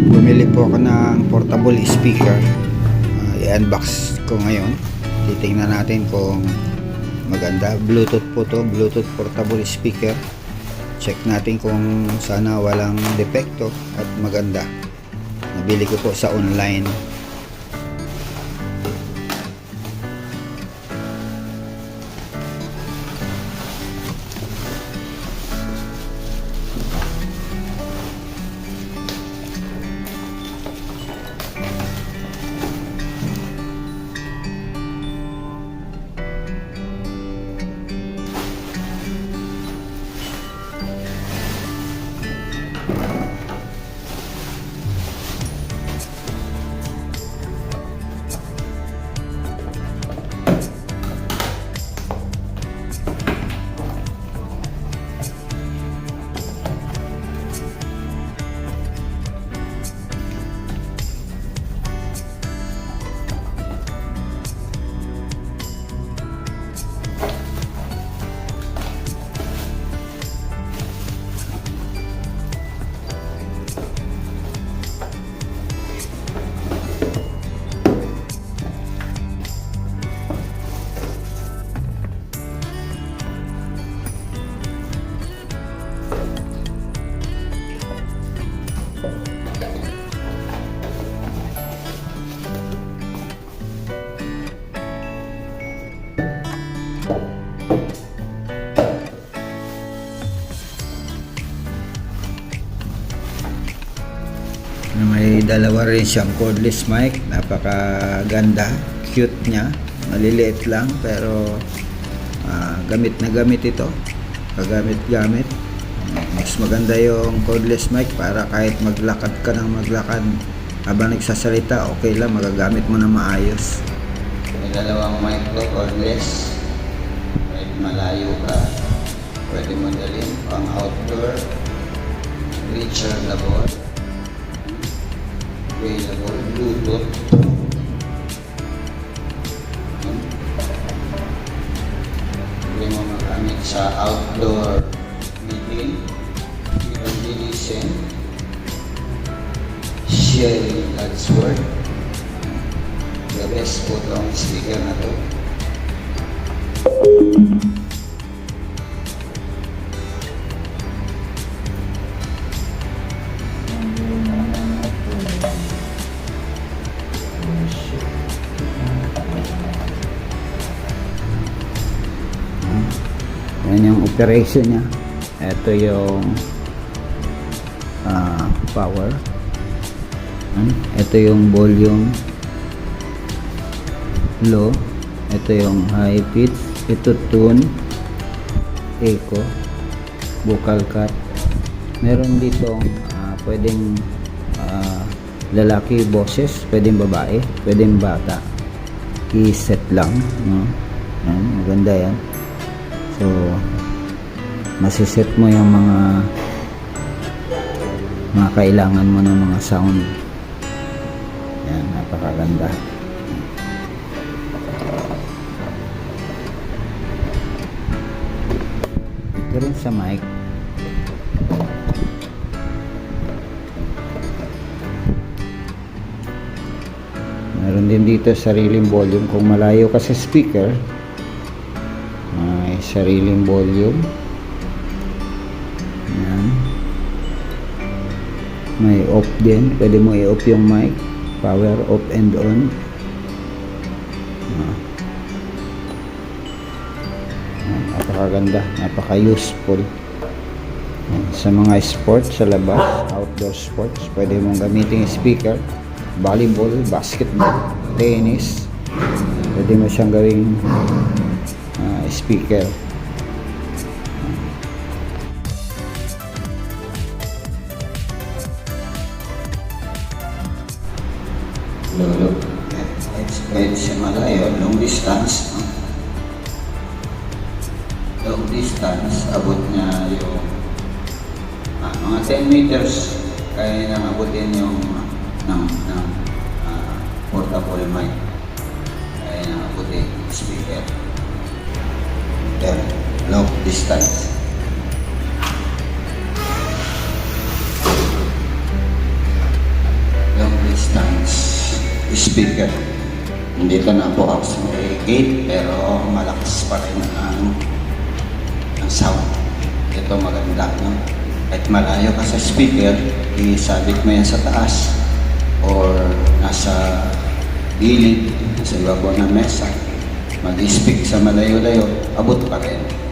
Bumili po ako ng portable speaker. I-unbox ko ngayon. Titingnan natin kung maganda. Bluetooth po to, Bluetooth portable speaker. Check natin kung sana walang depekto at maganda. Nabili ko po sa online. May dalawa rin siyang cordless mic, napakaganda, cute niya, maliliit lang pero gamit na gamit ito, kagamit-gamit. Mas maganda yung cordless mic para kahit maglakad ka ng maglakad habang nagsasalita, okay lang, magagamit mo na maayos. May dalawang mic to, cordless, kahit malayo ka, pwede mo dalhin pang outdoor, rechargeable, available, Bluetooth. Pwede mo magamit sa outdoor meeting, even listen, sharing God's word. The best po itong speaker na to. Yan yung operation niya. Ito yung power. Ito yung volume low. Ito yung high pitch. Ito tune, echo, vocal cut. Meron dito pwedeng lalaki boses, pwedeng babae, pwedeng bata. I-set lang, no? Yan, maganda yan. So, masiset mo yung mga kailangan mo ng mga sound. Yan, napakaganda. Ito rin sa mic. Meron din dito sariling volume. Kung malayo ka sa speaker, may sariling volume. Yan. May off din. Pwede mo i-off yung mic. Power off and on. Napakaganda. Napaka-useful. Sa mga sports sa labas, outdoor sports, pwede mong gamitin yung speaker. Volleyball, basketball, tennis. Pwede mo siyang gawing speaker. Lolo, pwede siya malayo, long distance. Long distance, abot niya yung mga 10 meters, kaya nang abutin yung portable mic. Kaya nang abutin speaker. Long distance. speaker. Nandito na po ako sa may gate pero malakas pa rin ang sound. Ito maganda, no? Kahit malayo ka sa speaker, isabit mo yan sa taas or nasa gilid, nasa ibabaw ng mesa, mag-speak sa malayo-layo, abot pa rin.